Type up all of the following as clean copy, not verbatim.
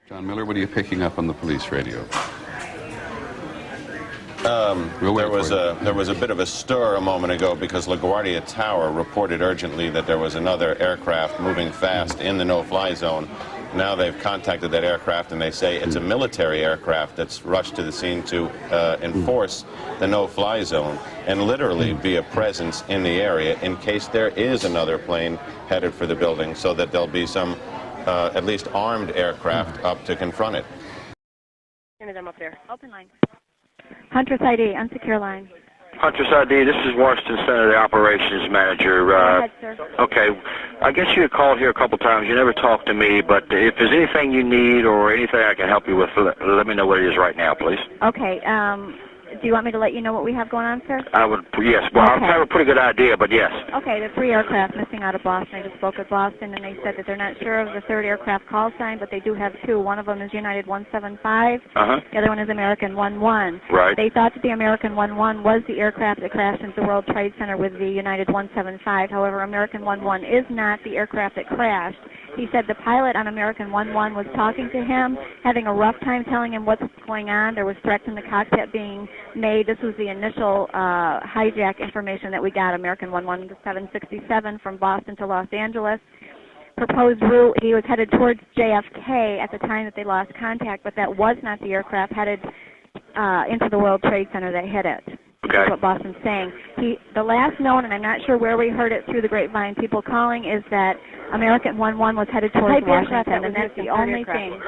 John Miller, what are you picking up on the police radio? There was a bit of a stir a moment ago because LaGuardia Tower reported urgently that there was another aircraft moving fast in the no-fly zone. Now they've contacted that aircraft and they say it's a military aircraft that's rushed to the scene to enforce the no-fly zone and literally be a presence in the area in case there is another plane headed for the building, so that there'll be some at least armed aircraft up to confront it. Any of them up there. Open line. Huntress ID, unsecure line. Huntress ID, this is Washington Center, the operations manager. Go ahead, sir. Okay, I guess you had called here a couple times. You never talked to me, but if there's anything you need or anything I can help you with, let me know what it is right now, please. Okay, do you want me to let you know what we have going on, sir? I would, yes. Well, Okay. I have a pretty good idea, but yes. Okay, the 3 aircraft missing out of Boston. I just spoke with Boston, and they said that they're not sure of the 3rd aircraft call sign, but they do have 2. One of them is United 175. Uh-huh. The other one is American 11. Right. They thought that the American 11 was the aircraft that crashed into the World Trade Center with the United 175. However, American 11 is not the aircraft that crashed. He said the pilot on American 11 was talking to him, having a rough time telling him what's going on. There was threats in the cockpit being made. This was the initial hijack information that we got. American 11 to 767 from Boston to Los Angeles. Proposed route, he was headed towards JFK at the time that they lost contact, but that was not the aircraft headed into the World Trade Center that hit it. Okay. That's what Boston's saying. The last known, and I'm not sure where we heard it through the grapevine, people calling, is that American 11 was headed towards Washington, and that's the only thing.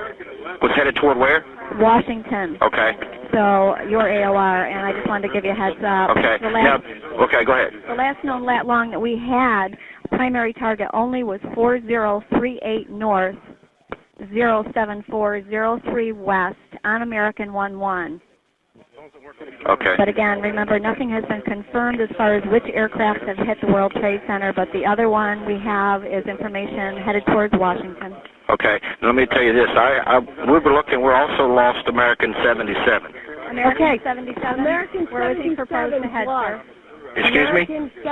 Was headed toward where? Washington. Okay. So your AOR, and I just wanted to give you a heads up. Okay. Okay, go ahead. The last known lat long that we had, primary target only was 4038 north, 07403 west on American 11. Okay. But again, remember, nothing has been confirmed as far as which aircraft have hit the World Trade Center, but the other one we have is information headed towards Washington. Okay. Now, let me tell you this. We were looking. We also lost American 77. American 77? Where was he proposed to head, sir? Excuse me?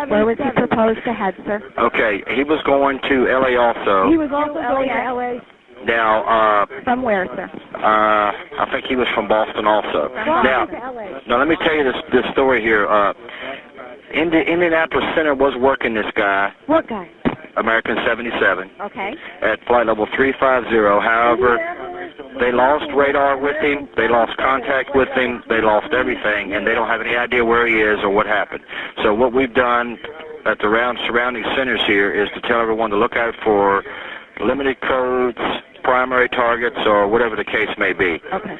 Where was he proposed to head, sir? Okay. He was going to L.A. also. He was also going to L.A. Now, From where, sir? I think he was from Boston also. Now, let me tell you this story here. Indianapolis Center was working this guy. What guy? American 77. Okay. At flight level 350. However, they lost radar with him. They lost contact with him. They lost everything, and they don't have any idea where he is or what happened. So what we've done at the surrounding centers here is to tell everyone to look out for limited codes, primary targets, or whatever the case may be. Okay.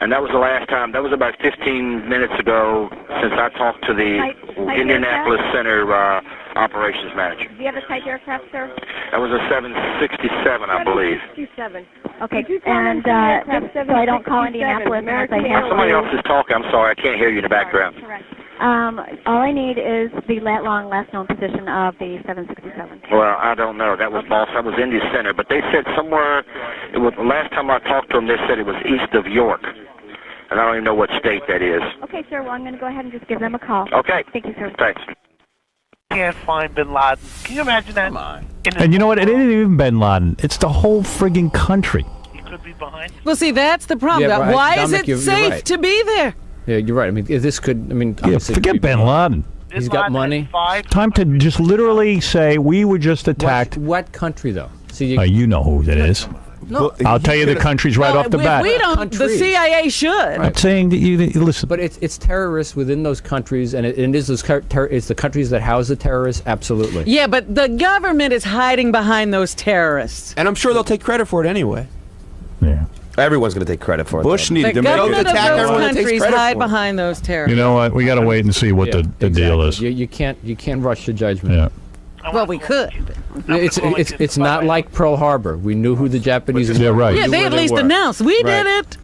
And that was the last time. That was about 15 minutes ago since I talked to the Indianapolis Center operations manager. Do you have a type aircraft, sir? That was a 767, I believe. 767. Okay. And just so I don't call Indianapolis unless I have to. Somebody else is talking. I'm sorry. I can't hear you in the background. Correct. All I need is the lat-long, last-known position of the 767. Well, I don't know. That was Boston. That was Indy Center. But they said somewhere, the last time I talked to them, they said it was east of York. And I don't even know what state that is. Okay, sir. Well, I'm going to go ahead and just give them a call. Okay. Thank you, sir. Thanks. Can't find Bin Laden. Can you imagine that? Come on. And you know what? It isn't even Bin Laden. It's the whole friggin' country. He could be behind. Well, see, that's the problem. Yeah, right. Why Dominic, is it you're safe right. to be there? Yeah, you're right. I mean, this could. I mean, Yeah, obviously forget Bin Laden. He's got money. Time to just literally say we were just attacked. What country, though? See, You know who it is. No, I'll tell you the countries right off the bat. We don't. The CIA should. I'm saying that you listen. But it's terrorists within those countries, and it is those it's the countries that house the terrorists. Absolutely. Yeah, but the government is hiding behind those terrorists. And I'm sure they'll take credit for it anyway. Yeah. Everyone's going to take credit for it. Bush needed The to make an government of attack. those Everyone takes countries credit hide for it. behind those terrorists. You know what? We got to wait and see what the deal is. You can't rush to judgment. Yeah. Well, we could. It's not like Pearl Harbor. We knew who the Japanese were. Yeah, right. Yeah, they at least announced we did it.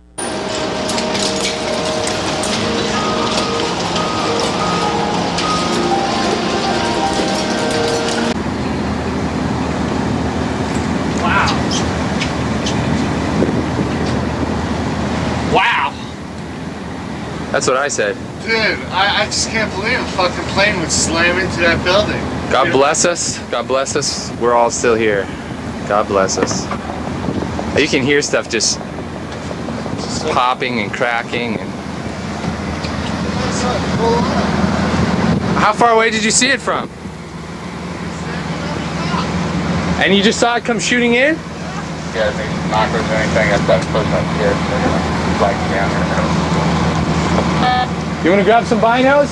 Wow. That's what I said. Dude, I just can't believe a fucking plane would slam into that building. God bless us. God bless us. We're all still here. God bless us. You can hear stuff just popping and cracking. And how far away did you see it from? And you just saw it come shooting in? Yeah, maybe knockers or anything. That's that close up here. Like down here. You want to grab some binos?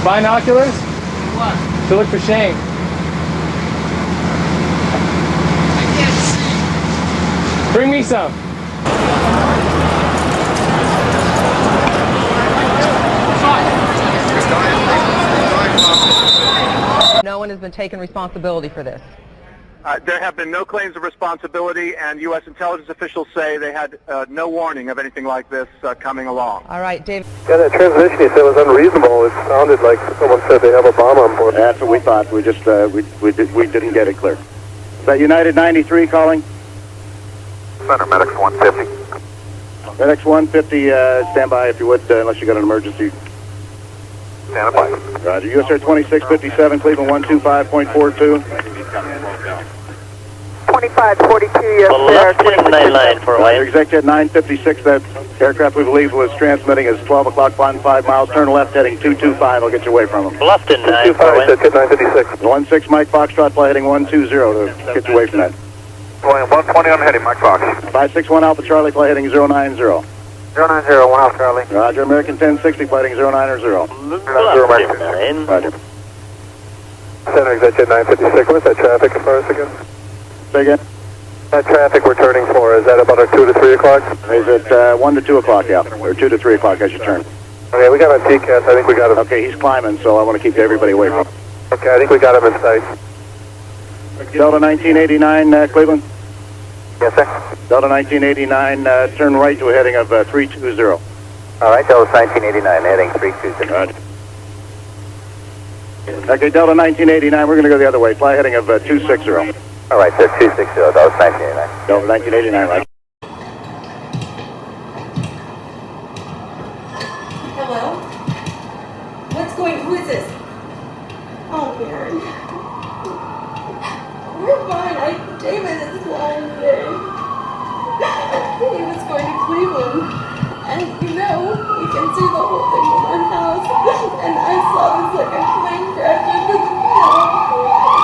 Binoculars? What? To look for Shane. I can't see. Bring me some. No one has been taking responsibility for this. There have been no claims of responsibility, and U.S. intelligence officials say they had no warning of anything like this coming along. All right, David. Yeah, that transmission he said was unreasonable. It sounded like someone said they have a bomb on board. That's what we thought. We just we didn't get it clear. Is that United 93 calling? Center Medics 150. Medics 150, stand by if you would, unless you got an emergency. Stand by. Roger. US Air 2657, Cleveland 125.42. 2542, yes, sir. Executive 956, that aircraft we believe was transmitting is 12 o'clock, 5 miles, turn left heading 225. I'll get you away from him. Bluffton 225, 956. 16 Mike Foxtrot, fly heading 120 to get you away from that. 120 on heading, Mike Fox. 561 Alpha Charlie, fly heading 090. 090, 1 Alpha Charlie. Roger, American 1060, flighting 090. 0 American. Roger. Center Executive 956, what's that traffic as far as again? Say again? That traffic we're turning for, is that about our 2 to 3 o'clock? Is it 1 to 2 o'clock, yeah, or 2 to 3 o'clock as you turn. Okay, we got him on TCAS, I think we got him. Okay, he's climbing, so I want to keep everybody away from him. Okay, I think we got him in sight. Delta 1989, Cleveland? Yes, sir. Delta 1989, turn right to a heading of 320. All right, Delta 1989, heading 320. Roger. Okay, Delta 1989, we're going to go the other way. Fly heading of 260. All right, sir, 260, that was 1989. Delta 1989, right. Hello? What's going, who is this? Oh, Mary. We're fine. David is flying today. He was going to Cleveland. And you know, we can see the whole thing from our house. And I saw this like a plane crash into the snow.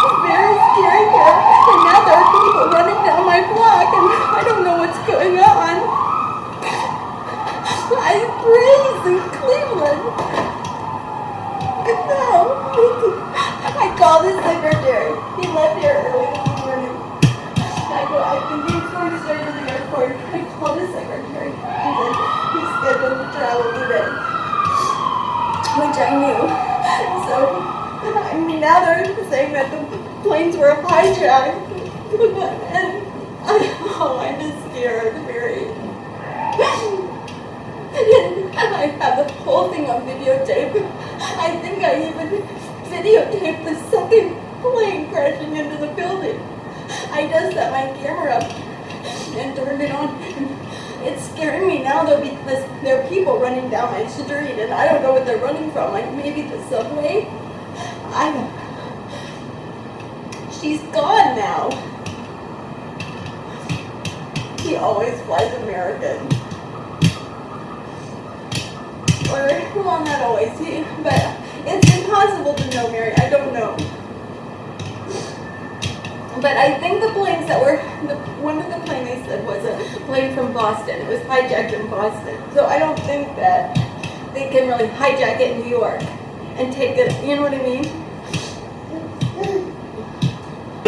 It's very scary here. And now there are people running down my block and I don't know what's going on. I pray he's in Cleveland. No. I called his secretary. He left here early this morning. I think he's going to start to the airport. I called his secretary. He said he's scheduled to travel today. Which I knew. So, I mean, now they're saying that the planes were hijacked. And I'm just scared, Mary. I have the whole thing on videotape. I think I even videotaped the second plane crashing into the building. I just set my camera up and turned it on. It's scaring me now though because there are people running down my street and I don't know what they're running from, like maybe the subway. I don't. She's gone now. He always flies American. Or, well, not always, but it's impossible to know, Mary. I don't know. But I think the planes that were, one of the planes they said was a plane from Boston. It was hijacked in Boston. So I don't think that they can really hijack it in New York and take it, you know what I mean?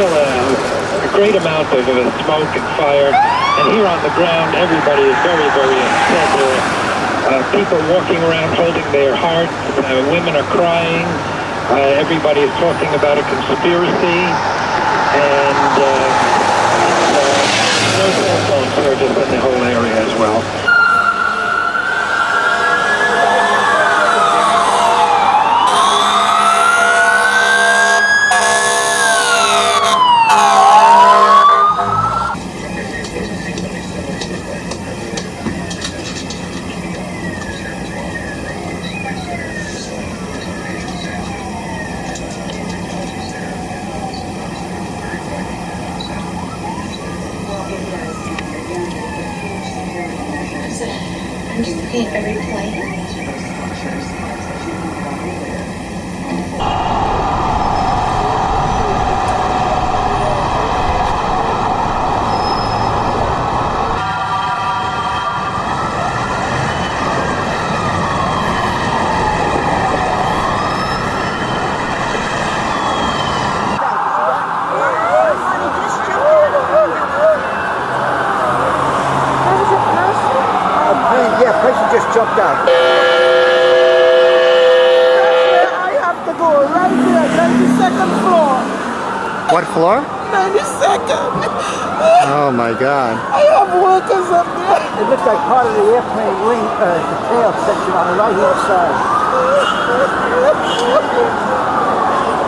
A great amount of smoke and fire. And here on the ground, everybody is very, very upset. People walking around holding their hearts. Women are crying. Everybody is talking about a conspiracy. And no cell phone service in the whole area as well. escape every plane. Yeah, person just jumped out. I have to go right there, 92nd floor. What floor? 92nd. Oh my God. I have workers up there. It looks like part of the airplane wing, the tail section on the right-hand side.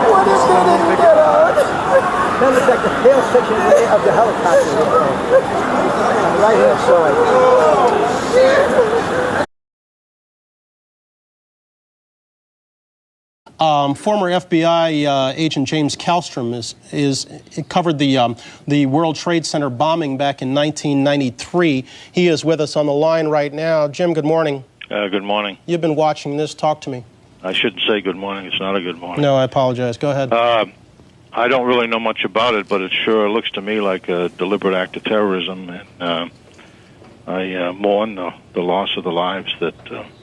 What if they didn't get out? That looks like the tail section of the helicopter. On the right-hand side. Former FBI agent James Kallstrom covered the World Trade Center bombing back in 1993. He is with us on the line right now. Jim, good morning. Good morning. You've been watching this. Talk to me. I shouldn't say good morning. It's not a good morning. No, I apologize. Go ahead. I don't really know much about it, but it sure looks to me like a deliberate act of terrorism, and I mourn the loss of the lives that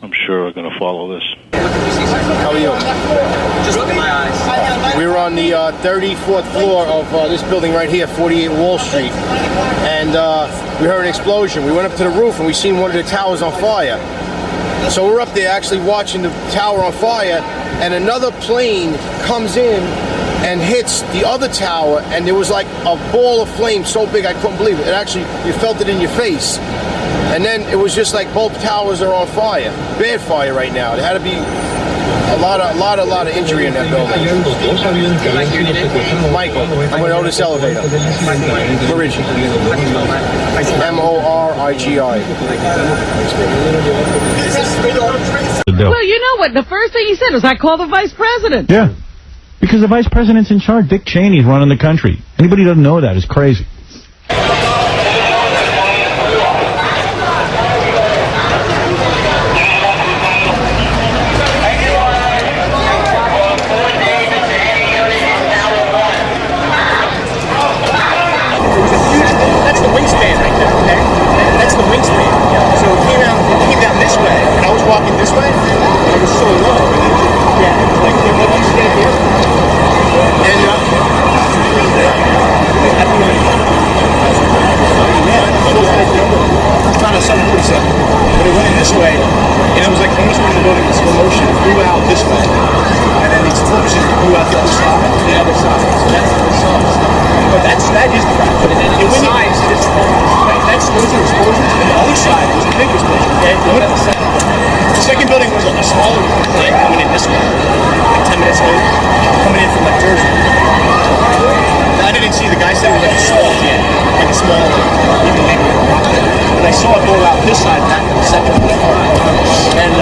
I'm sure are going to follow this. How are you? Just look in my eyes. We were on the 34th floor of this building right here, 48 Wall Street, and we heard an explosion. We went up to the roof and we seen one of the towers on fire. So we're up there actually watching the tower on fire, and another plane comes in and hits the other tower, and there was like a ball of flame so big I couldn't believe it. It actually, you felt it in your face. And then it was just like both towers are on fire. Bad fire right now. There had to be a lot of injury in that building. Michael, I'm going to Otis Elevator. Morigi. M-O-R-I-G-I. Well, you know what? The first thing he said was, I call the vice president. Yeah, because the vice president's in charge. Dick Cheney's running the country. Anybody who doesn't know that is crazy. That's the wingspan right there, okay? That's the wingspan. So it came down this way, and I was walking this way, and it was so low. Yeah, like you stand here, and it's not a 747, but it went in this way, and it was like almost when the building in slow motion, it flew out this way, and then the explosion flew out the other side. The other side. So that's the result. But that is the fact. But it size is those are explosions, and the other side was the big explosion. Okay, the one at the second. The second building was a smaller plane coming in this way, like 10 minutes later, coming in from like Jersey. I didn't see the guy said it was like a small jet, like a small, even maybe a rocket. But I saw it go out this side back to the second one. And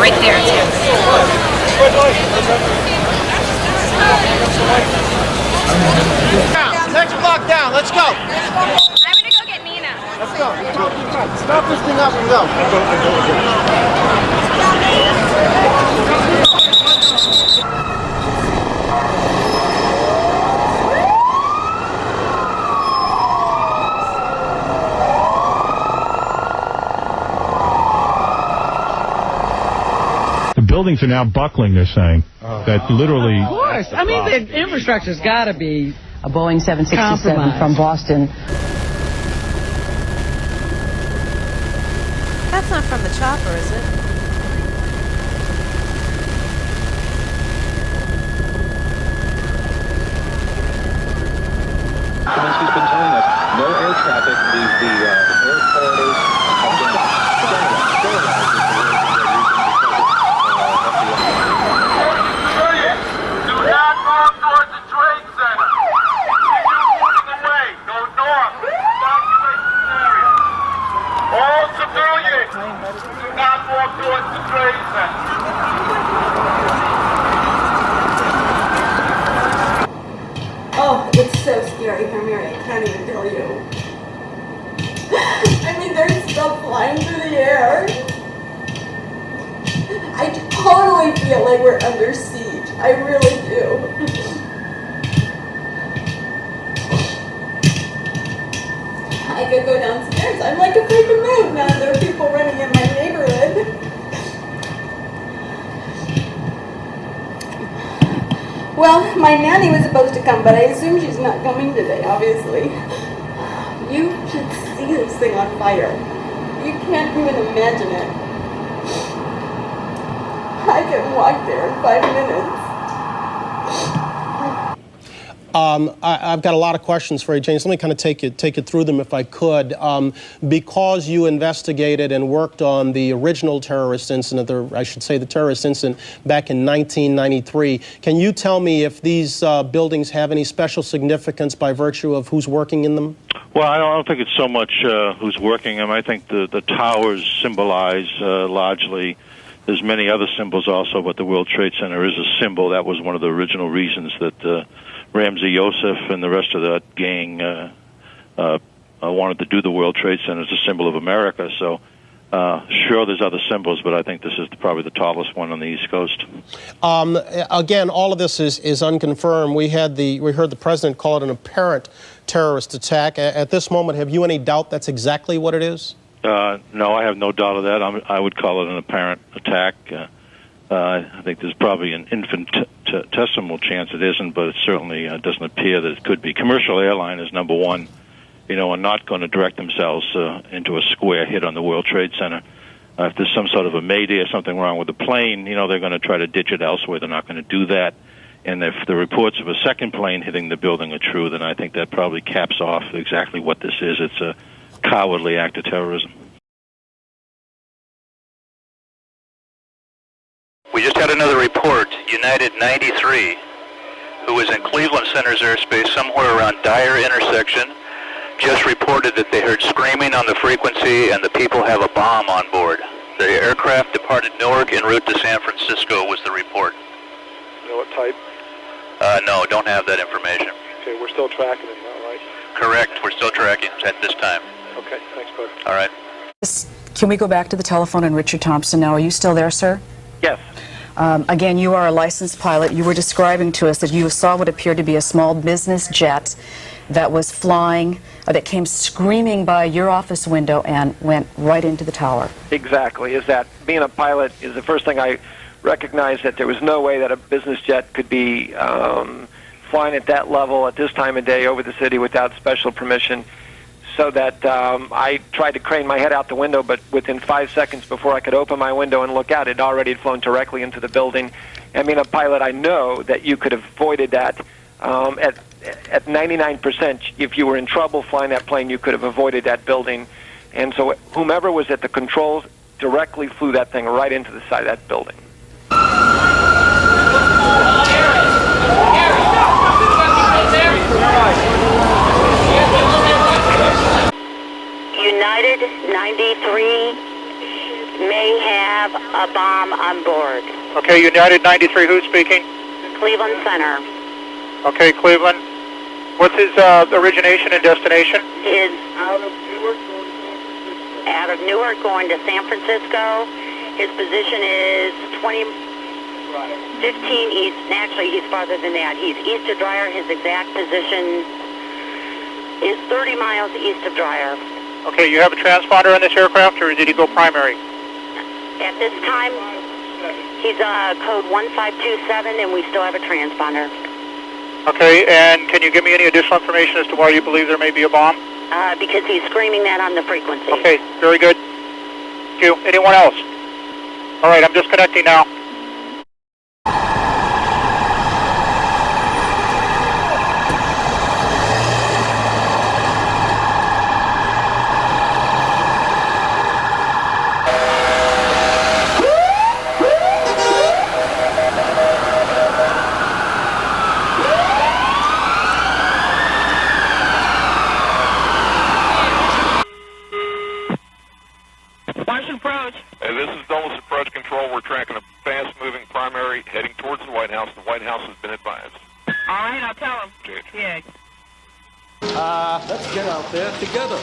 right there, Tim. Next block down, let's go. I'm gonna go get Nina. Let's go. Stop this thing up and go. The buildings are now buckling, they're saying. That literally... Of course. I mean, the infrastructure's got to be A Boeing 767 compromised. from Boston. That's not from the chopper, is it? Kaminsky's been telling us no air traffic. The air corridors have been sterilized. Do not move towards the Trade Center. Continue moving away. Go north. Evacuate this area. All civilians, do not walk towards the Trade Center. Oh, it's so scary, Mary. I can't even tell you. I mean, there's stuff flying through the air. I totally feel like we're under siege. I really do. I could go downstairs. I'm like afraid to move now. There are people running in my neighborhood. Well, my nanny was supposed to come, but I assume she's not coming today, obviously. You should see this thing on fire. You can't even imagine it. I can walk there in 5 minutes. I've got a lot of questions for you, James. Let me kind of take you through them if I could. Because you investigated and worked on the original terrorist incident, I should say the terrorist incident back in 1993, can you tell me if these buildings have any special significance by virtue of who's working in them? Well, I don't think it's so much who's working them. I think the towers symbolize largely. There's many other symbols also, but the World Trade Center is a symbol. That was one of the original reasons that Ramzi Youssef and the rest of that gang wanted to do the World Trade Center as a symbol of America. So, sure, there's other symbols, but I think this is probably the tallest one on the East Coast. Again, all of this is unconfirmed. We heard the president call it an apparent terrorist attack. At this moment, have you any doubt that's exactly what it is? No, I have no doubt of that. I would call it an apparent attack. I think there's probably an infinitesimal chance it isn't, but it certainly doesn't appear that it could be. Commercial airliners, number one, are not going to direct themselves into a square hit on the World Trade Center. If there's some sort of a mayday or something wrong with the plane, they're going to try to ditch it elsewhere. They're not going to do that. And if the reports of a second plane hitting the building are true, then I think that probably caps off exactly what this is. It's a cowardly act of terrorism. We just had another report. United 93, who was in Cleveland Center's airspace somewhere around Dyer intersection, just reported that they heard screaming on the frequency and the people have a bomb on board. The aircraft departed Newark en route to San Francisco was the report. You know what type? No, don't have that information. Okay, we're still tracking it now, right? Correct, we're still tracking at this time. Okay, thanks, bud. All right. Can we go back to the telephone and Richard Thompson now? Are you still there, sir? Yes. Again, you are a licensed pilot. You were describing to us that you saw what appeared to be a small business jet that was flying, that came screaming by your office window and went right into the tower. Exactly. Is that being a pilot is the first thing I recognized, that there was no way that a business jet could be flying at that level at this time of day over the city without special permission. So that I tried to crane my head out the window, but within 5 seconds before I could open my window and look out, it already had flown directly into the building. I mean, a pilot, I know that you could have avoided that at 99%. If you were in trouble flying that plane, you could have avoided that building. And so whomever was at the controls directly flew that thing right into the side of that building. United 93 may have a bomb on board. Okay, United 93, who's speaking? Cleveland Center. Okay, Cleveland. What's his origination and destination? Is out of Newark going to San Francisco. His position is 15 east. Actually, he's farther than that. He's east of Dyer. His exact position is 30 miles east of Dyer. Okay, you have a transponder on this aircraft, or did he go primary? At this time, he's code 1527, and we still have a transponder. Okay, and can you give me any additional information as to why you believe there may be a bomb? Because he's screaming that on the frequency. Okay, very good. Thank you. Anyone else? All right, I'm disconnecting now. Hey, this is Dulles Approach Control. We're tracking a Let's get out there together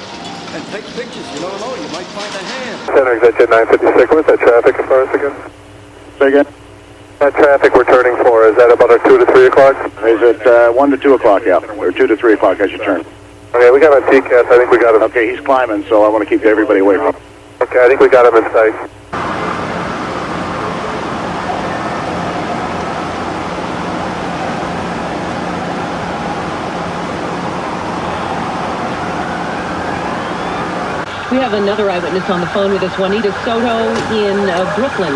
and take pictures. You never know, you might find a hand. Center exit 956, what's that traffic as far as again? Say again? That traffic we're turning for, is that about our 2 to 3 o'clock? Is it 1 to 2 o'clock, yeah, or 2 to 3 o'clock as you turn? Okay, we got on TCAS, I think we got him. Okay, he's climbing, so I want to keep everybody away from him. Okay, I think we got him in sight. We have another eyewitness on the phone with us, Juanita Soto in Brooklyn.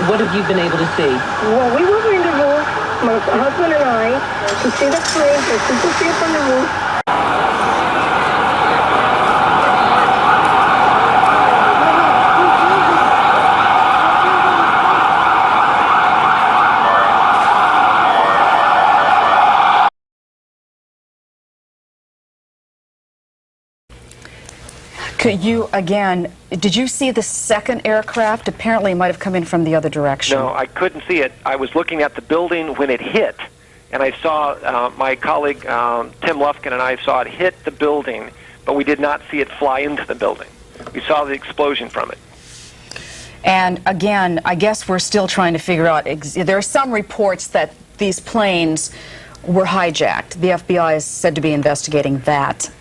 What have you been able to see? Well, we were in the roof, my husband and I, to see the flames, and to see it from the roof. Could you, again, did you see the second aircraft? Apparently it might have come in from the other direction. No, I couldn't see it. I was looking at the building when it hit, and I saw my colleague Tim Lufkin and I saw it hit the building, but we did not see it fly into the building. We saw the explosion from it. And again, I guess we're still trying to figure out, there are some reports that these planes were hijacked. The FBI is said to be investigating that.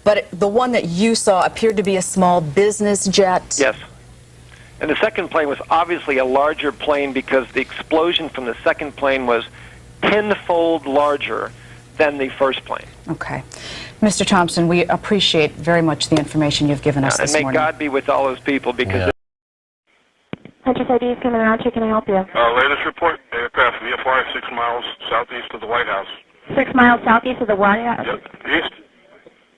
But the one that you saw appeared to be a small business jet. Yes. And the second plane was obviously a larger plane because the explosion from the second plane was tenfold larger than the first plane. Okay. Mr. Thompson, we appreciate very much the information you've given us this morning. And may God be with all those people because... Hunter's ID is coming around. Can I help you? Latest report, aircraft VFR 6 miles southeast of the White House. 6 miles southeast of the White House? Yep. East.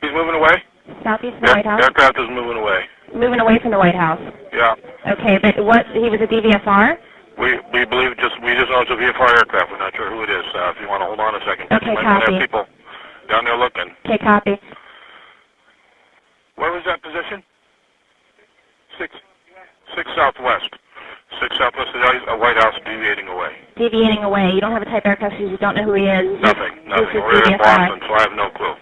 He's moving away? Southeast of the White House? Aircraft is moving away. Moving away from the White House? Yeah. Okay, but what, he was a DVFR? We believe we just know it's a VFR aircraft. We're not sure who it is. If you want to hold on a second. Okay, you might copy. have people down there looking. Okay, copy. Where was that position? 6 southwest. 6 southwest of the White House, deviating away. Deviating away. You don't have a type aircraft because you don't know who he is? Nothing. We're in Boston, so I have no clue.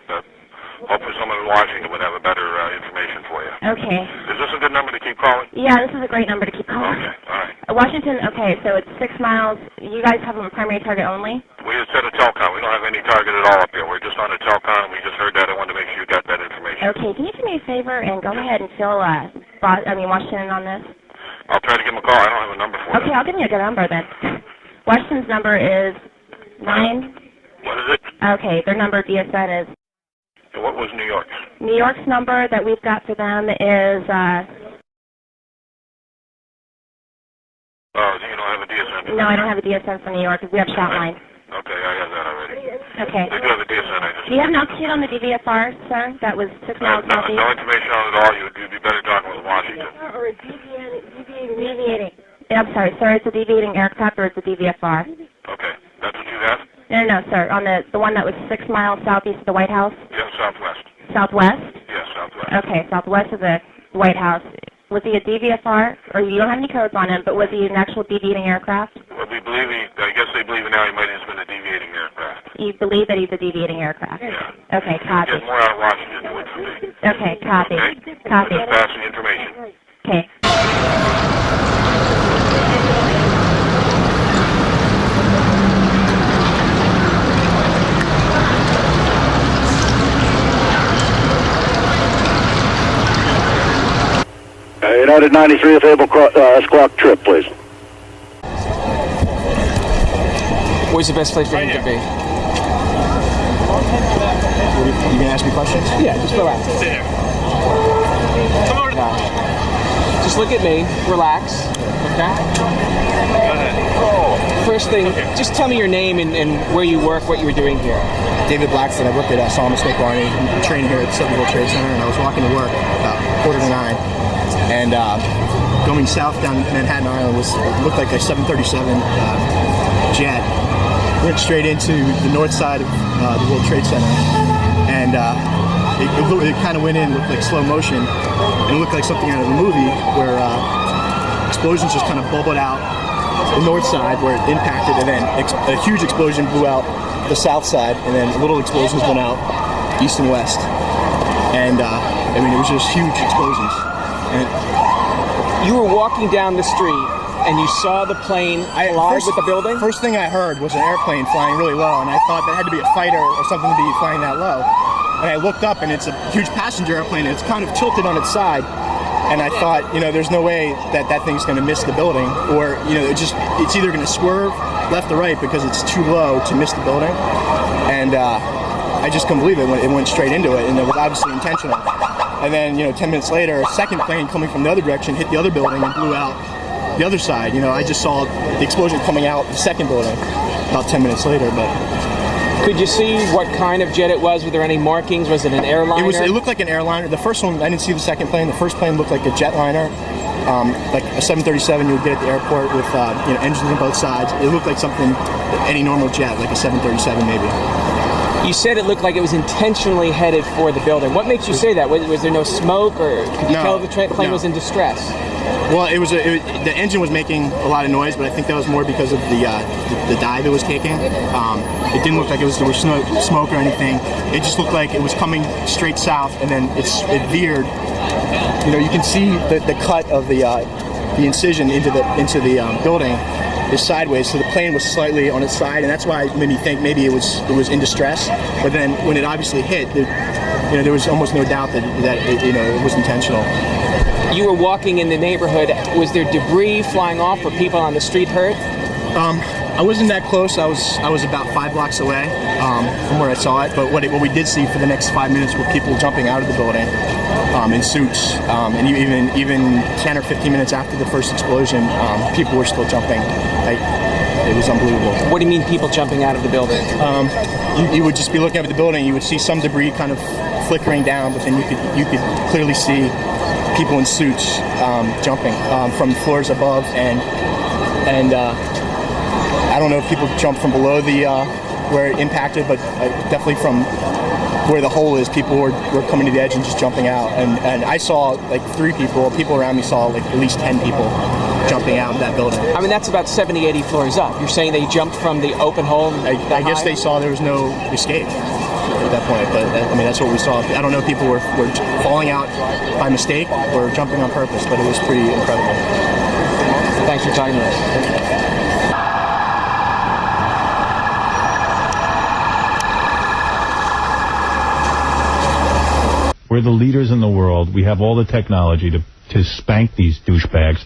Hopefully someone in Washington would have a better information for you. Okay. Is this a good number to keep calling? Yeah, this is a great number to keep calling. Okay, all right. Washington, okay, so it's 6 miles. You guys have a primary target only? We just set a telecom. We don't have any target at all up here. We're just on a telecom. We just heard that. I wanted to make sure you got that information. Okay, can you do me a favor and go ahead and fill Washington on this? I'll try to give him a call. I don't have a number for Okay, I'll give you a good number then. Washington's number is 9. What is it? Okay, their number DSN is... And what was New York's? New York's number that we've got for them is... Oh, you don't have a DSN? No, I don't have a DSN for New York. We have Shotline. Okay, I have that already. Okay. They do have a DSN. Do you have an altitude on the DVFR, sir? That was 6 miles southeast? No information on it at all. You'd be better talking with Washington. Or a deviating. I'm sorry, sir. It's a deviating aircraft or it's a DVFR? Okay. That's what you have? No, sir. On the one that was 6 miles southeast of the White House? Yeah, southwest. Southwest? Yeah, southwest. Okay, southwest of the White House. Was he a DVFR? Or you don't have any codes on him, but was he an actual deviating aircraft? Well, I guess they believe now he might have been a deviating aircraft. You believe that he's a deviating aircraft? Yeah. Okay, copy. Get more out of Washington to it for me. Okay, copy. Okay? Copy. Just pass the information. Okay. United 93 available squawk trip, please. Where's the best place for him to be? You gonna ask me questions? Yeah, just relax. Stay there. Come over. Just look at me, relax, okay? Go ahead. First thing, just tell me your name and where you work, what you were doing here. David Blackston. I work at Solomon Smith Barney. I'm training here at the World Trade Center, and I was walking to work about 8:45, and going south down Manhattan Island looked like a 737 jet. Went straight into the north side of the World Trade Center, and it kind of went in, looked like slow motion, and it looked like something out of a movie where explosions just kind of bubbled out the north side where it impacted, and then a huge explosion blew out the south side, and then little explosions went out east and west. And I mean, it was just huge explosions. And you were walking down the street and you saw the plane collide with the building? First thing I heard was an airplane flying really low, and I thought that had to be a fighter or something to be flying that low. And I looked up, and it's a huge passenger airplane, and it's kind of tilted on its side. And I thought, you know, there's no way that that thing's going to miss the building, or, you know, it's either going to swerve left or right because it's too low to miss the building. And I just couldn't believe it. It went straight into it, and it was obviously intentional. And then, you know, 10 minutes later, a second plane coming from the other direction hit the other building and blew out the other side. You know, I just saw the explosion coming out the second building about 10 minutes later, but... Could you see what kind of jet it was? Were there any markings? Was it an airliner? It looked like an airliner. The first one, I didn't see the second plane. The first plane looked like a jetliner, like a 737 you would get at the airport with you know, engines on both sides. It looked like something, any normal jet, like a 737 maybe. You said it looked like it was intentionally headed for the building. What makes you say that? Was there no smoke, or could you tell the plane was in distress? Well, the engine was making a lot of noise, but I think that was more because of the dive it was taking. It didn't look like there was smoke or anything. It just looked like it was coming straight south, and then it veered. You know, you can see the cut of the incision into the building is sideways, so the plane was slightly on its side, and that's why it made me think maybe it was in distress. But then when it obviously hit, you know, there was almost no doubt that it was intentional. You were walking in the neighborhood. Was there debris flying off? Were people on the street hurt? I wasn't that close. I was about 5 blocks away from where I saw it. But what we did see for the next 5 minutes were people jumping out of the building in suits, and even 10 or 15 minutes after the first explosion, people were still jumping. It was unbelievable. What do you mean, people jumping out of the building? You would just be looking at the building. You would see some debris kind of flickering down, but then you could clearly see people in suits jumping from floors above, and I don't know if people jumped from below where it impacted, but definitely from where the hole is, people were coming to the edge and just jumping out. And I saw like 3 people. People around me saw like at least 10 people jumping out of that building. I mean, that's about 70, 80 floors up. You're saying they jumped from the open hole? I guess they saw there was no escape at that point, but I mean, that's what we saw. I don't know if people were falling out by mistake or jumping on purpose, but it was pretty incredible. Thanks for talking to us. We're the leaders in the world. We have all the technology to spank these douchebags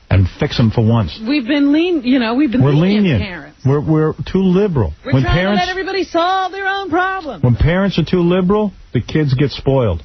and fix them for once. We've been We're lenient. Parents. We're too liberal. We're trying to let everybody solve their own problems. When parents are too liberal, the kids get spoiled.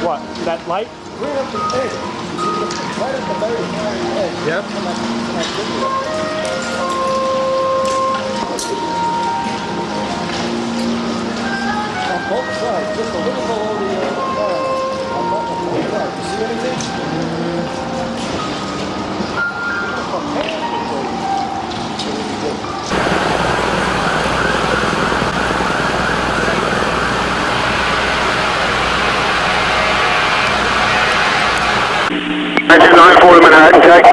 What? That light? Right up the edge. Right at the very edge. Yep. On both sides, just a little below the fire. On both sides. You see anything? Engine 940 Manhattan, check.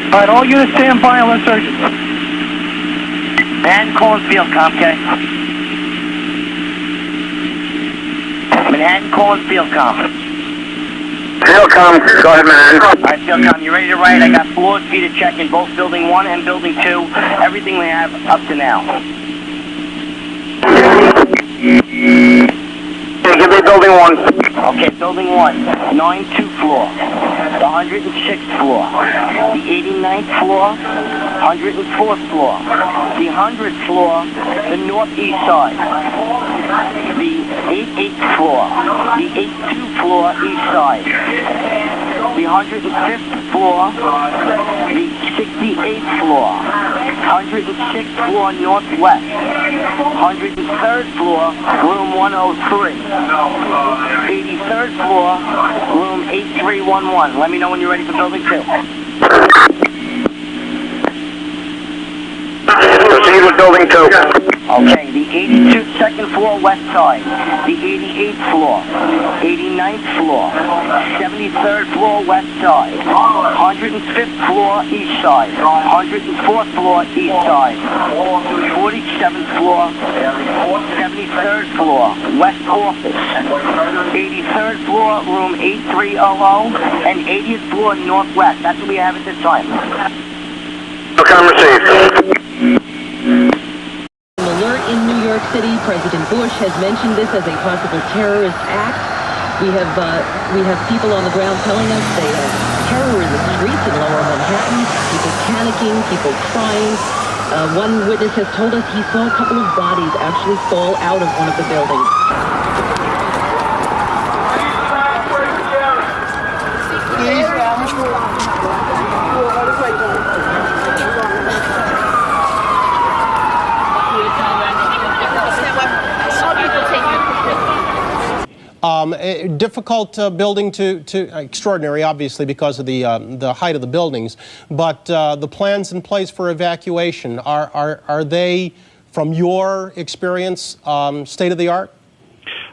All right, all units stand by unless urgent. Manhattan calling field com, okay? Manhattan calling field com. Field com, go ahead, Manhattan. All right, field com, you ready to write? I got floors for you to check in both building 1 and building 2. Everything we have up to now. Okay, give me building 1. Okay, building 1, 92 floor, the 106th floor, the 89th floor, 104th floor, the 100th floor, the northeast side, the 88th floor, the 82nd floor east side, the 105th floor, the 68th floor, 106th floor northwest, 103rd floor, room 103, 83rd floor, room 8311. Let me know when you're ready for building 2. Proceed with building 2. Okay, the 82nd second floor west side, the 88th floor, 89th floor, 73rd floor west side, 105th floor east side, 104th floor east side, 47th floor, 73rd floor west office, 83rd floor room 8300, and 80th floor northwest. That's what we have at this time. Welcome received. Alert in New York City. President Bush has mentioned this as a possible terrorist act. We have people on the ground telling us they have terror in the streets in Lower Manhattan. People panicking, people crying. One witness has told us he saw a couple of bodies actually fall out of one of the buildings. Difficult building to extraordinary, obviously, because of the height of the buildings. But the plans in place for evacuation, are they, from your experience, state of the art?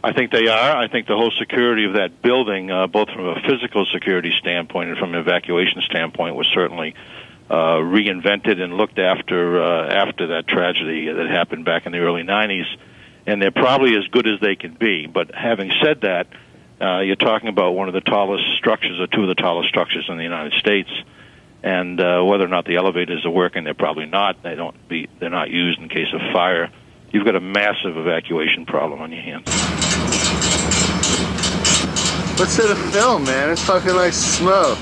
I think they are. I think the whole security of that building, both from a physical security standpoint and from an evacuation standpoint, was certainly reinvented and looked after after that tragedy that happened back in the early 90s. And they're probably as good as they can be. But having said that, you're talking about one of the tallest structures, or two of the tallest structures in the United States. And whether or not the elevators are working, they're probably not. They're not used in case of fire. You've got a massive evacuation problem on your hands. What's in the film, man? It's fucking like smoke.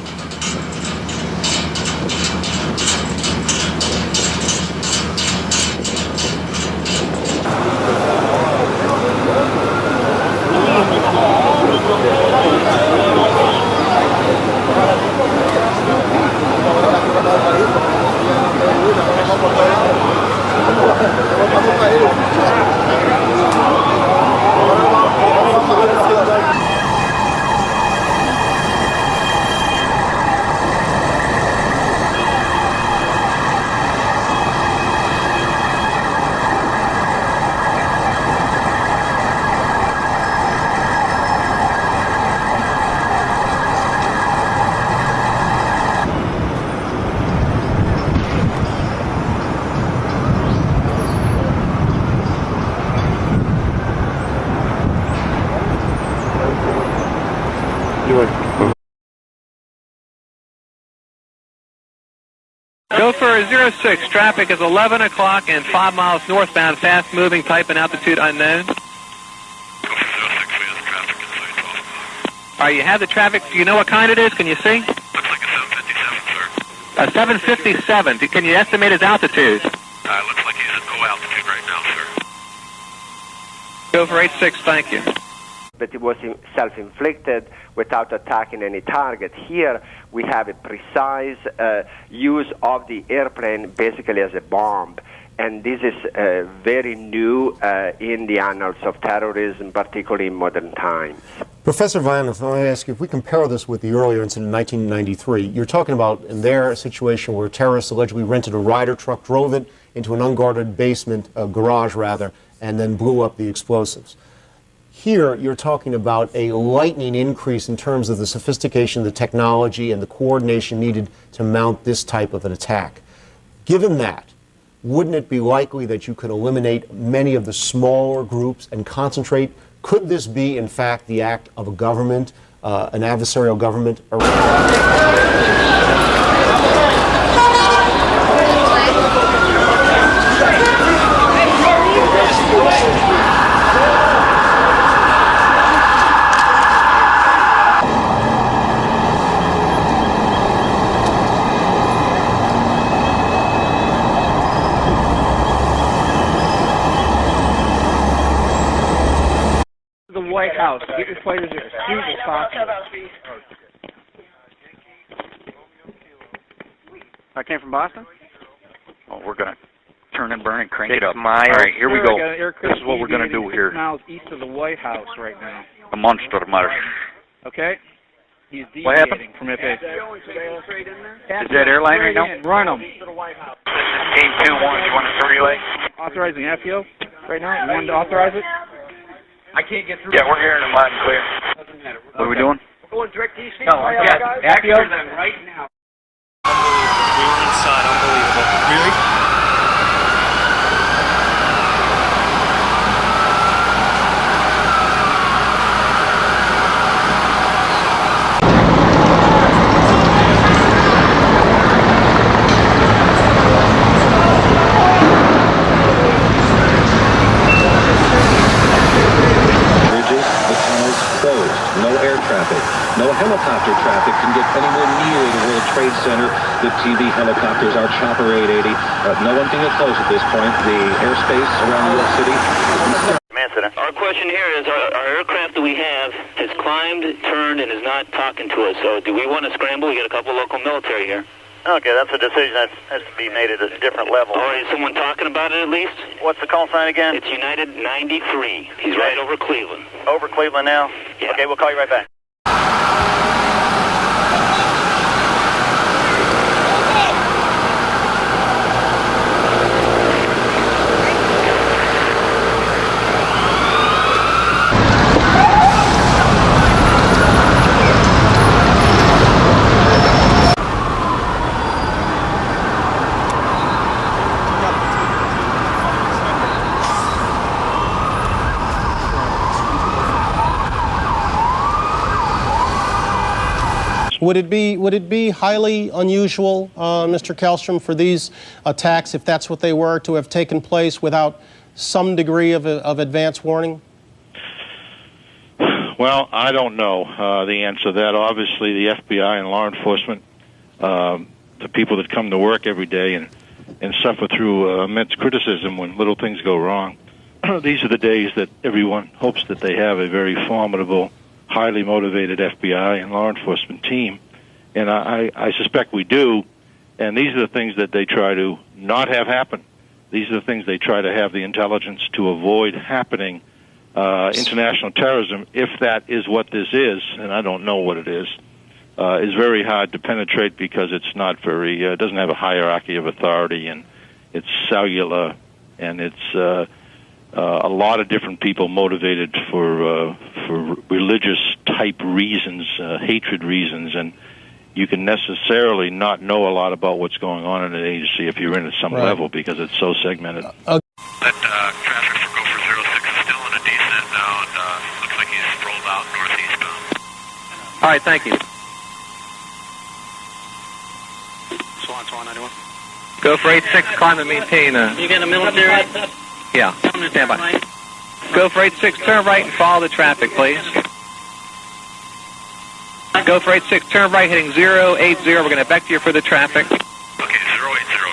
Go for 06. Traffic is 11 o'clock and 5 miles northbound, fast moving, type and altitude unknown. Go for 06, we have traffic in sight 12 o'clock. All right, you have the traffic. Do you know what kind it is? Can you see? Looks like a 757, sir. A 757. Can you estimate his altitude? Looks like he's at low altitude right now, sir. Go for 86, thank you. But it was self-inflicted without attacking any target. Here we have a precise use of the airplane basically as a bomb. And this is very new in the annals of terrorism, particularly in modern times. Professor Vian, if I ask you, if we compare this with the earlier incident in 1993, you're talking about in there a situation where terrorists allegedly rented a Ryder truck, drove it into an unguarded basement, garage rather, and then blew up the explosives. Here, you're talking about a lightning increase in terms of the sophistication, the technology, and the coordination needed to mount this type of an attack. Given that, wouldn't it be likely that you could eliminate many of the smaller groups and concentrate? Could this be, in fact, the act of a government, an adversarial government? White House. Get your fighters as soon as possible. I came from Boston. Oh, we're going to turn and burn and crank it 6 up. miles. All right, here we Sir, go. I got an aircraft This is what we're going to do deviating 6 here. miles east of the White House right now. The Monster March. Okay? He's deviating What happened? from FA. Is that airline right now? Run him. Team 2 1, you want to relay? Authorizing FEO right now. You wanted to authorize it? I can't get through. Yeah, we're hearing them loud and clear. What are we doing? We're going direct DC. No, yeah, FEO. right now. We were inside. Unbelievable. Really? No air traffic, no helicopter traffic can get anywhere near the World Trade Center. The TV helicopters are Chopper 880. No one can get close at this point. The airspace around New York City. Our question here is, our aircraft that we have has climbed, turned, and is not talking to us. So do we want to scramble? We got a couple local military here. Okay, that's a decision that has to be made at a different level. All right, is someone talking about it at least? What's the call sign again? It's United 93. He's right over Cleveland. Over Cleveland now? Yeah. Okay, we'll call you right back. Would it be highly unusual, Mr. Kallstrom, for these attacks, if that's what they were, to have taken place without some degree of advance warning? Well, I don't know the answer to that. Obviously, the FBI and law enforcement, the people that come to work every day and suffer through immense criticism when little things go wrong, these are the days that everyone hopes that they have a very formidable, highly motivated FBI and law enforcement team, and I suspect we do, and these are the things that they try to not have happen. These are the things they try to have the intelligence to avoid happening. International terrorism, if that is what this is, and I don't know what it is very hard to penetrate because it's not very, it doesn't have a hierarchy of authority, and it's cellular, and it's a lot of different people motivated for religious type reasons, hatred reasons, and you can necessarily not know a lot about what's going on in an agency if you're in at some level because it's so segmented. That traffic for Gopher 06 is still in a descent now, and looks like he's rolled out northeastbound. All right, thank you. Swan 91. Gopher 86, climb and maintain. You got a military? Yeah, stand by. Gopher 86, turn right and follow the traffic, please. Gopher 86, turn right, heading 080. We're going to vector you for the traffic. Okay, 080,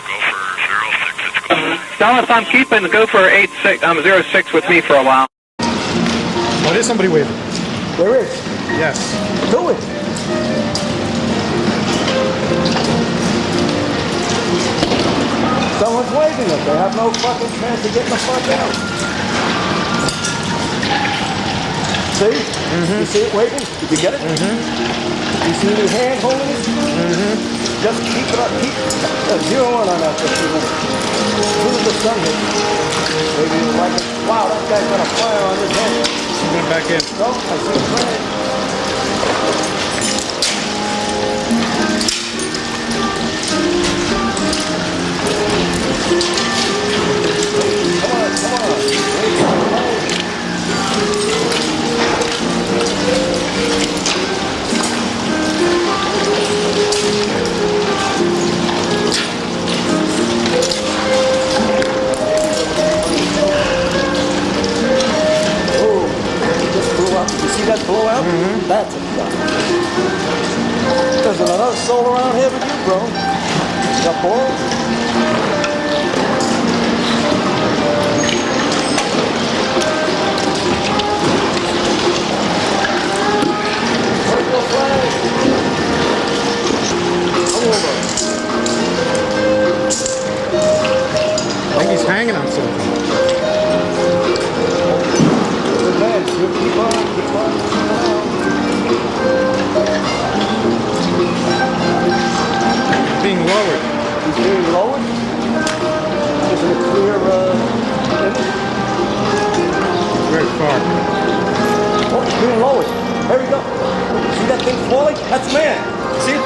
Gopher 06, it's going. Dallas, I'm keeping Gopher 06 with me for a while. Oh, there's somebody waving. There is. Yes. Do it. Someone's waving it. They have no fucking chance of getting the fuck out. See? You see it waving? Did you get it? You see the hand holding it? Just keep it up. Keep zero on that for a few minutes. As soon as the sun hits, maybe you'll like it. Wow, that guy's got a fire on his head. He went back in. Oh, I see a grenade. See that blowout? That's a gun. There's another soul around here with you, bro. Got balls? Purple flag. Come over. lowered. He's being lowered. Isn't it clear image? Very far. Oh, he's being lowered. There we go. See that thing falling? That's man. See it?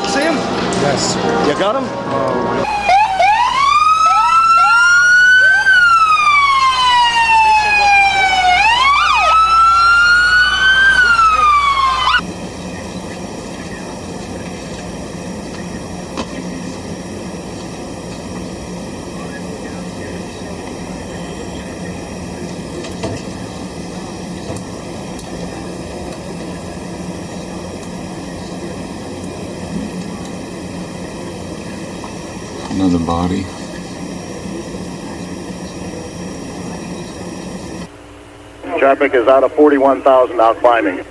See him? Yes. You got him? Another body. Traffic is out of 41,000 out climbing.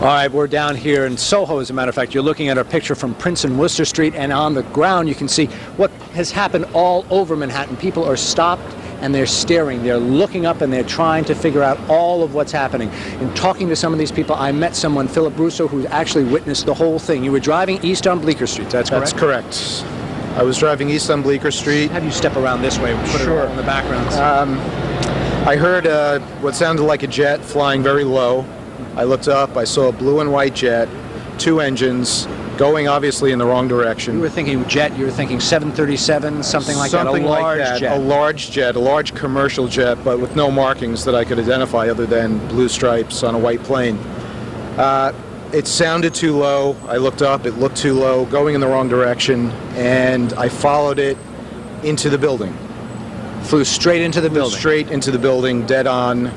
All right, we're down here in Soho, as a matter of fact. You're looking at a picture from Prince and Worcester Street, and on the ground you can see what has happened all over Manhattan. People are stopped and they're staring. They're looking up and they're trying to figure out all of what's happening. In talking to some of these people, I met someone, Philip Russo, who actually witnessed the whole thing. You were driving east on Bleecker Street, that's correct? That's correct. I was driving east on Bleecker Street. Have you step around this way? We'll put Sure. it in the background. I heard what sounded like a jet flying very low. I looked up, I saw a blue and white jet, 2 engines, going obviously in the wrong direction. You were thinking jet, you were thinking 737, something like that, a large jet. A large jet, a large commercial jet, but with no markings that I could identify other than blue stripes on a white plane. It sounded too low. I looked up, it looked too low, going in the wrong direction, and I followed it into the building. Flew straight into the building? Straight into the building, dead on,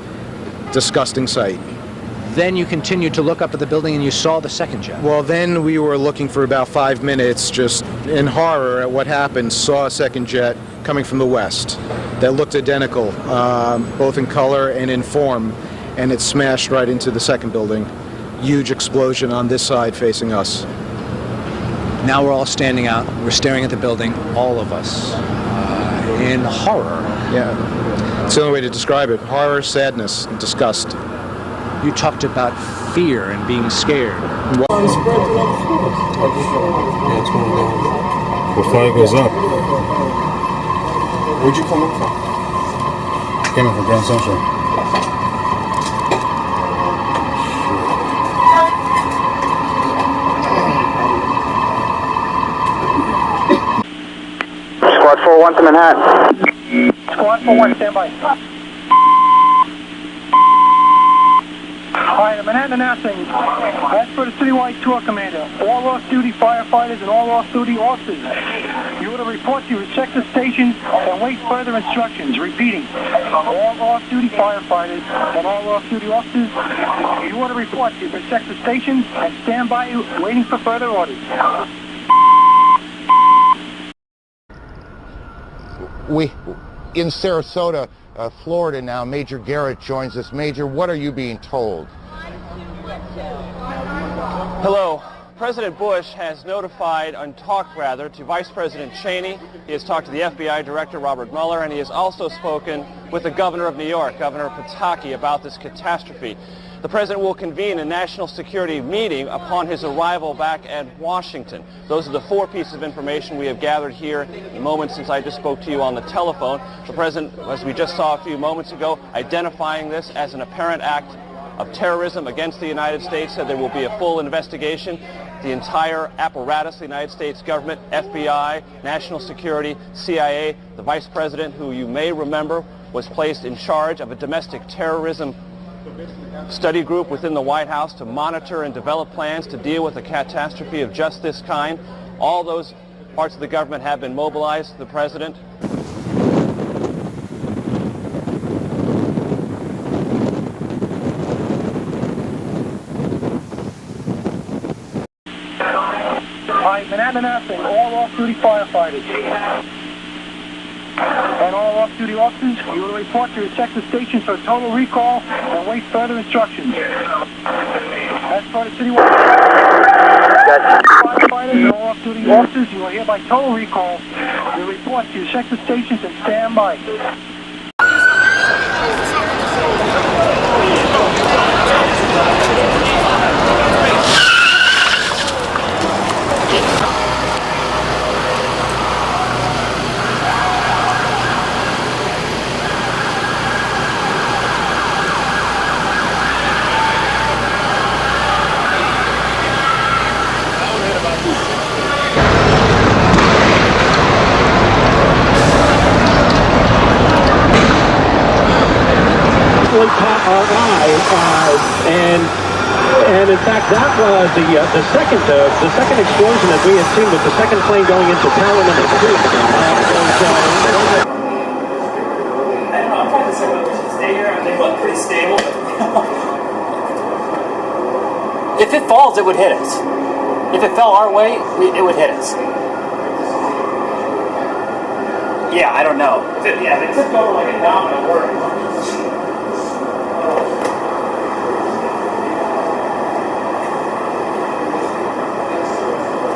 disgusting sight. Then you continued to look up at the building and you saw the second jet. Well, then we were looking for about 5 minutes, just in horror at what happened, saw a second jet coming from the west that looked identical, both in color and in form, and it smashed right into the second building. Huge explosion on this side facing us. Now we're all standing out, we're staring at the building, all of us, in horror. Yeah, it's the only way to describe it. Horror, sadness, and disgust. You talked about fear and being scared. The flag goes up. Where'd you come up from? Came up from Grand Central. Squad 4-1 to Manhattan. Squad 4-1, stand by. Hi, Manhattan announcing. As for the citywide tour commander, all off-duty firefighters and all off-duty officers, you are to report to your sector stations and wait further instructions. Repeating, all off-duty firefighters and all off-duty officers, you are to report to your sector stations and stand by waiting for further orders. We, in Sarasota, Florida now, Major Garrett joins us. Major, what are you being told? Hello. President Bush has notified, and talked rather, to Vice President Cheney. He has talked to the FBI Director, Robert Mueller, and he has also spoken with the Governor of New York, Governor Pataki, about this catastrophe. The President will convene a national security meeting upon his arrival back at Washington. Those are the 4 pieces of information we have gathered here in the moment since I just spoke to you on the telephone. The President, as we just saw a few moments ago, identifying this as an apparent act of terrorism against the United States, said there will be a full investigation. The entire apparatus of the United States government, FBI, national security, CIA, the Vice President, who you may remember was placed in charge of a domestic terrorism study group within the White House to monitor and develop plans to deal with a catastrophe of just this kind. All those parts of the government have been mobilized. The President Manhattan announcing all off-duty firefighters and all off-duty officers, you will report to your sector stations for a total recall and wait further instructions. As for the citywide firefighters and all off-duty officers, you will hereby total recall. You report to your sector stations and stand by. Caught our eye, and in fact that was the second explosion that we had seen with the second plane going into tower number 2. I don't know, I'm trying to say whether we should stay here. They look pretty stable. If it falls, it would hit us. If it fell our way, it would hit us. Yeah, I don't know. If it tipped over like a domino,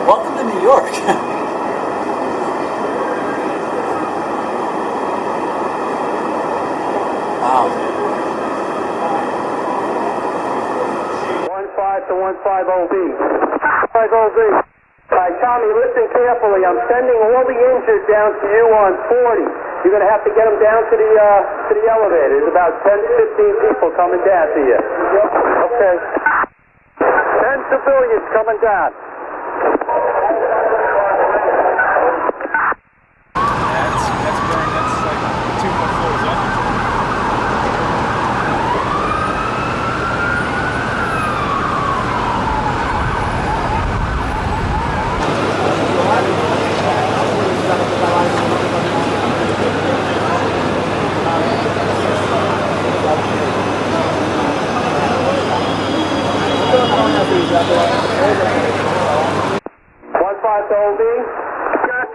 welcome to New York. Wow. 15 to 150B. 50B. Alright, Tommy, listen carefully. I'm sending all the injured down to you on 40. You're going to have to get them down to the elevator. There's about 10 to 15 people coming down to you. Okay. 10 civilians coming down.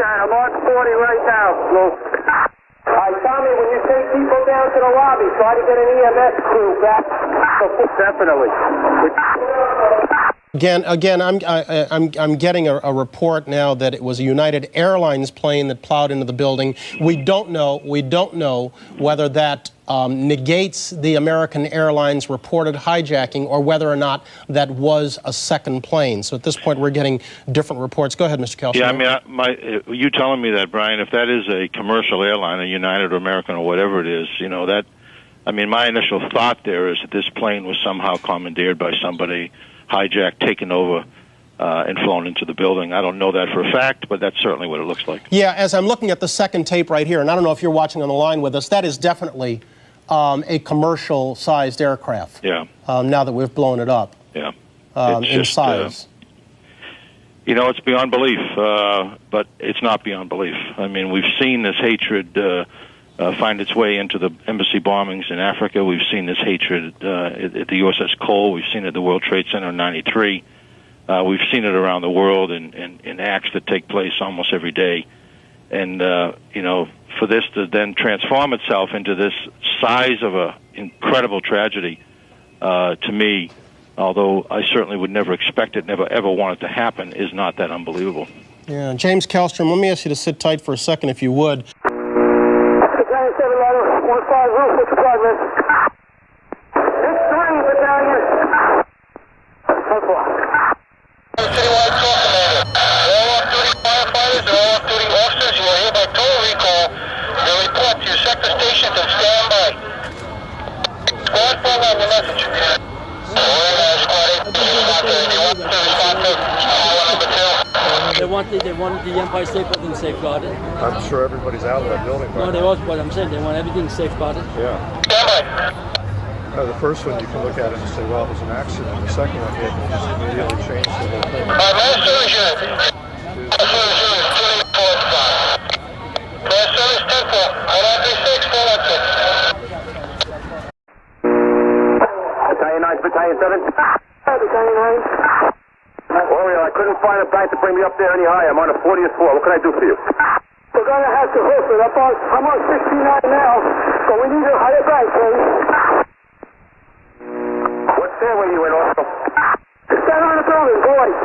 I'm on 40 right now. Alright, Tommy, when you take people down to the lobby, try to get an EMS crew back. Definitely. Again, I'm getting a report now that it was a United Airlines plane that plowed into the building. We don't know whether that negates the American Airlines reported hijacking or whether or not that was a second plane. So at this point, we're getting different reports. Go ahead, Mr. Kelso. Yeah, I mean, you telling me that, Brian, if that is a commercial airline, a United or American or whatever it is, you know, that, I mean, my initial thought there is that this plane was somehow commandeered by somebody, hijacked, taken over, and flown into the building. I don't know that for a fact, but that's certainly what it looks like. Yeah, as I'm looking at the second tape right here, and I don't know if you're watching on the line with us, that is definitely a commercial-sized aircraft. Yeah. Now that we've blown it up. Yeah. In size. You know, it's beyond belief, but it's not beyond belief. I mean, we've seen this hatred find its way into the embassy bombings in Africa. We've seen this hatred at the USS Cole. We've seen it at the World Trade Center in '93. We've seen it around the world in acts that take place almost every day. And, you know, for this to then transform itself into this size of an incredible tragedy, to me, although I certainly would never expect it, never ever want it to happen, is not that unbelievable. Yeah, James Kellstrom, let me ask you to sit tight for a second, if you would. Battalion 7 ladder, 1-5 roof, what's your progress? It's 3, Battalion. Citywide call commander. All off-duty firefighters and all off-duty officers, you are hereby total recall. Your report to your sector stations and stand by. Squad 4 on your message. They want the Empire State Building safeguarded. I'm sure everybody's out of that building. No, they also, what I'm saying, they want everything safeguarded. Yeah. The first one you can look at it and say, well, it was an accident. The second one, you can just immediately change the whole thing. Battalion 9, Battalion 7. Battalion 9. Warrior, I couldn't find a bank to bring me up there any higher. I'm on the 40th floor. What can I do for you? We're going to have to hoof it. I'm on 69 now, so we need a higher bank, please. What stairway you in, also? Stand on the building, boys.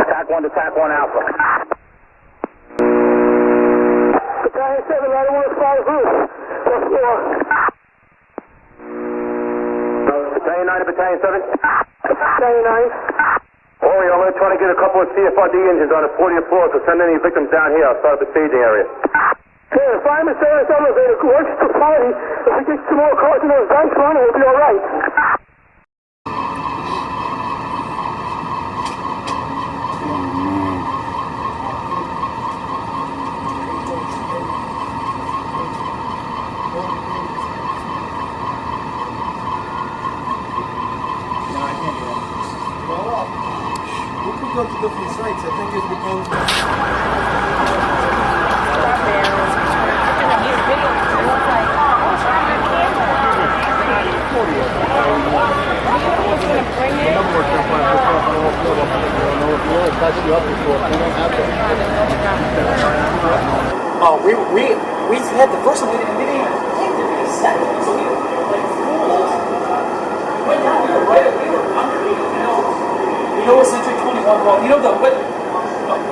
Attack 1 Alpha. Battalion 7, I don't want to fly the roof. First floor. Battalion 9 to Battalion 7? Battalion 9. Ori, I'm going to try to get a couple of CFRD engines on the 40th floor, so send any victims down here. I'll start up the staging area. Yeah, the fireman said this elevator works for party. If we get some more cars in those banks running, we'll be all right. Go to different sites. I think it becomes. Oh, we had the first one. We didn't even think there'd be a second. So we were like fools. We went down. We were underneath. You know what Century 21 was? You know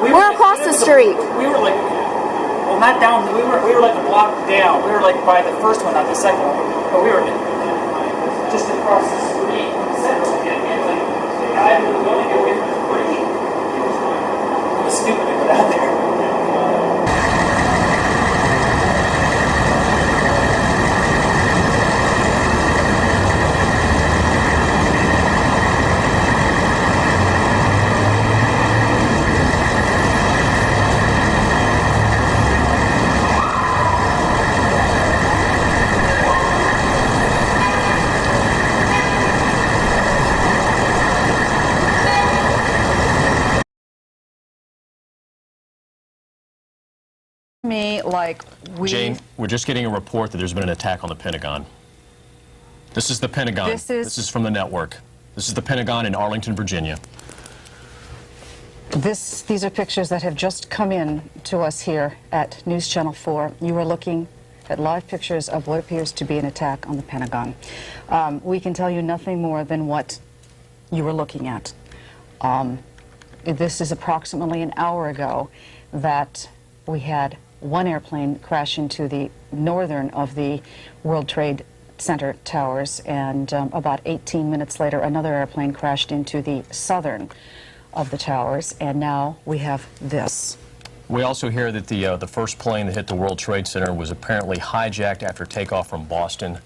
we're across the street. We were like, well, not down. We were like a block down. We were like by the first one, not the second one. But we were just across the street. Like the guy who was going away from the break. It was stupid to go down there. Me like Jane, we're just getting a report that there's been an attack on the Pentagon. This is the Pentagon. This is from the network. This is the Pentagon in Arlington, Virginia. These are pictures that have just come in to us here at News Channel 4. You are looking at live pictures of what appears to be an attack on the Pentagon. We can tell you nothing more than what you were looking at. This is approximately an hour ago that we had one airplane crash into the northern of the World Trade Center towers, and about 18 minutes later another airplane crashed into the southern of the towers, and now we have this. We also hear that the first plane that hit the World Trade Center was apparently hijacked after takeoff from Boston.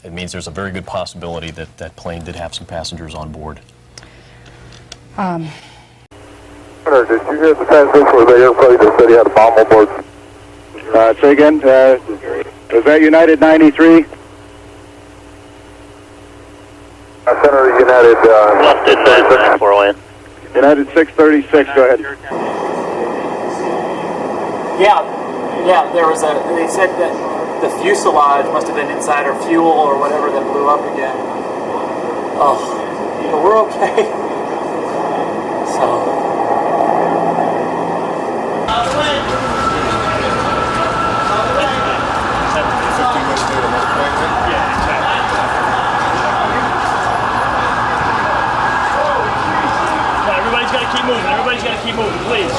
It means there's a very good possibility that that plane did have some passengers on board. Did you hear the transmission where the airplane that said he had a bomb on board? Say again, is that United 93? Center United, left it, 401. United 636, go ahead. Yeah, there was they said that the fuselage must have been insider fuel or whatever that blew up again. Oh, but we're okay. So. Everybody's got to keep moving. Everybody's got to keep moving, please.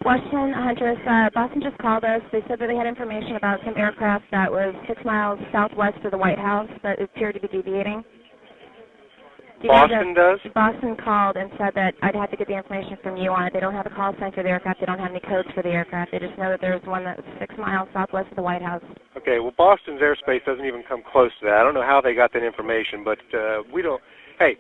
Washington, Huntress, Boston just called us. They said that they had information about some aircraft that was 6 miles southwest of the White House that appeared to be deviating. Boston does? Boston called and said that I'd have to get the information from you on it. They don't have a call sign for the aircraft. They don't have any codes for the aircraft. They just know that there's one that's 6 miles southwest of the White House. Okay, well, Boston's airspace doesn't even come close to that. I don't know how they got that information, but we don't... Hey.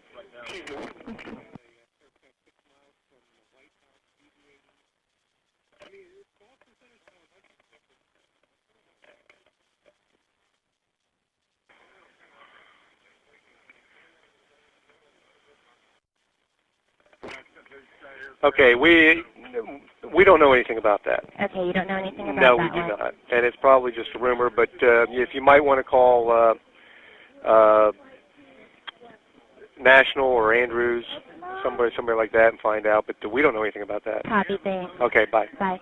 Okay, We don't know anything about that. Okay, you don't know anything about No, that we do one? not. And it's probably just a rumor, but if you might want to call National or Andrews, somebody like that, and find out, but we don't know anything about that. Copy, thanks. Okay, bye. Bye.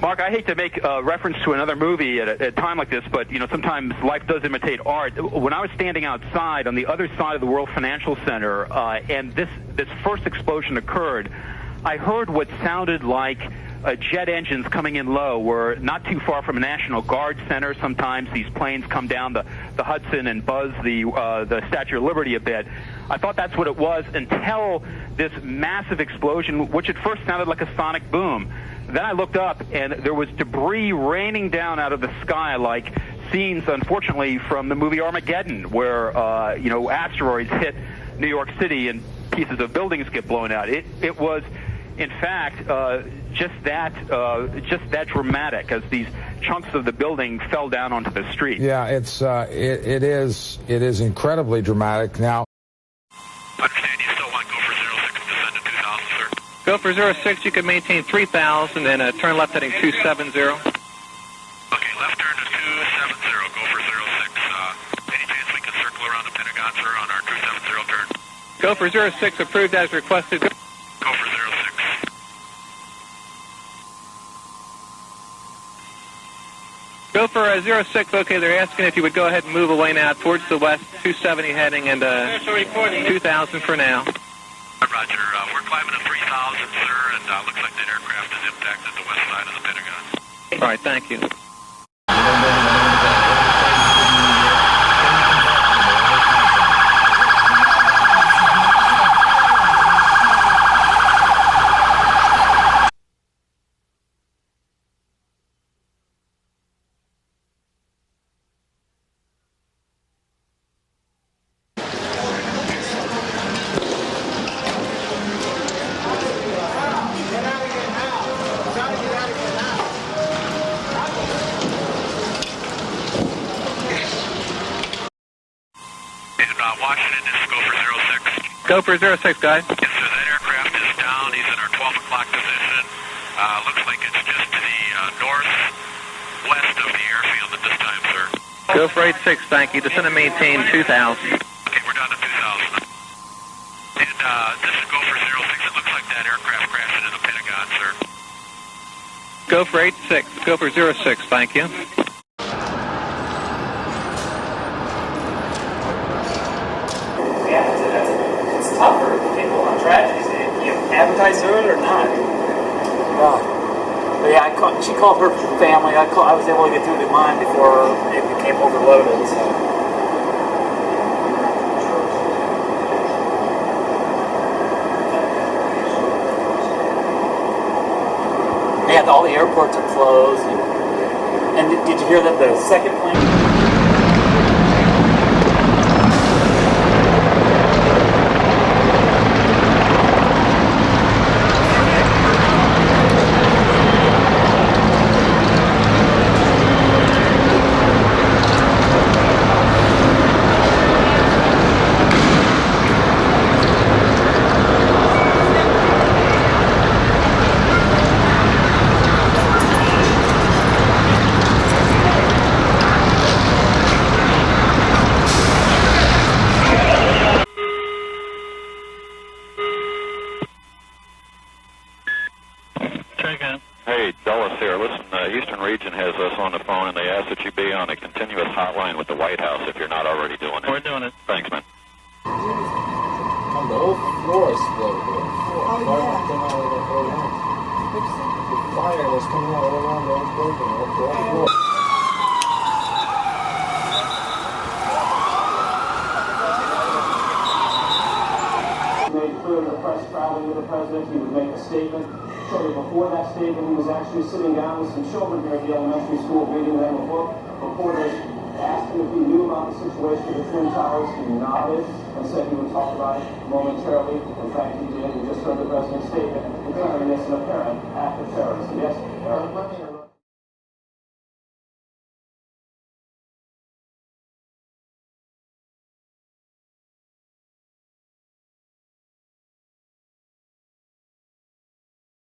Mark, I hate to make reference to another movie at a time like this, but you know sometimes life does imitate art. When I was standing outside on the other side of the World Financial Center, and this first explosion occurred, I heard what sounded like jet engines coming in low. We're not too far from a National Guard Center. Sometimes these planes come down the Hudson and buzz the Statue of Liberty a bit. I thought that's what it was until this massive explosion, which at first sounded like a sonic boom. Then I looked up, and there was debris raining down out of the sky like scenes, unfortunately, from the movie Armageddon, where asteroids hit New York City and pieces of buildings get blown out. It was, in fact, just that dramatic as these chunks of the building fell down onto the street. Yeah, it is incredibly dramatic. Now, Understand you still want Gopher 06 to descend to 2000, sir? Gopher 06, you can maintain 3000 and turn left heading 270. Okay, left turn to 270, Gopher 06. Any chance we can circle around the Pentagon, sir, on our 270 turn? Gopher 06 approved as requested. Gopher 06. Gopher 06, okay, they're asking if you would go ahead and move away now towards the west, 270 heading, and 2000 for now. Roger, we're climbing to 3000, sir, and looks like that aircraft is impacted the west side of the Pentagon. All right, thank you. Washington, this is Gopher 06. Gopher 06, guys. Yes, sir, that aircraft is down. He's in our 12 o'clock position. Looks like it's just to the northwest of the airfield at this time, sir. Gopher 86, thank you. Descend and maintain 2000. Okay, we're down to 2000. And this is Gopher 06. It looks like that aircraft crashed into the Pentagon, sir. Gopher 86, Gopher 06, thank you. It's tough for people on tragedies. You advertise through it or not? But yeah, she called her family. I was able to get through to mine before it became overloaded. So. Yeah, all the airports are closed. And did you hear that the second plane? Hey, Dulles here. Listen, Eastern Region has us on the phone, and they ask that you be on a continuous hotline with the White House if you're not already doing it. We're doing it. Thanks, man. The whole floor exploded. The fire was coming out all around the whole building, all floor. Made clear in the press traveling with the president, he would make a statement. Shortly before that statement, he was actually sitting down with some children here at the elementary school, reading them a book. Reporters asked him if he knew about the situation with the Twin Towers. He nodded and said he would talk about it momentarily. In fact, he did. We just heard the president's statement declaring this an apparent act of terrorism. Yes, Eric?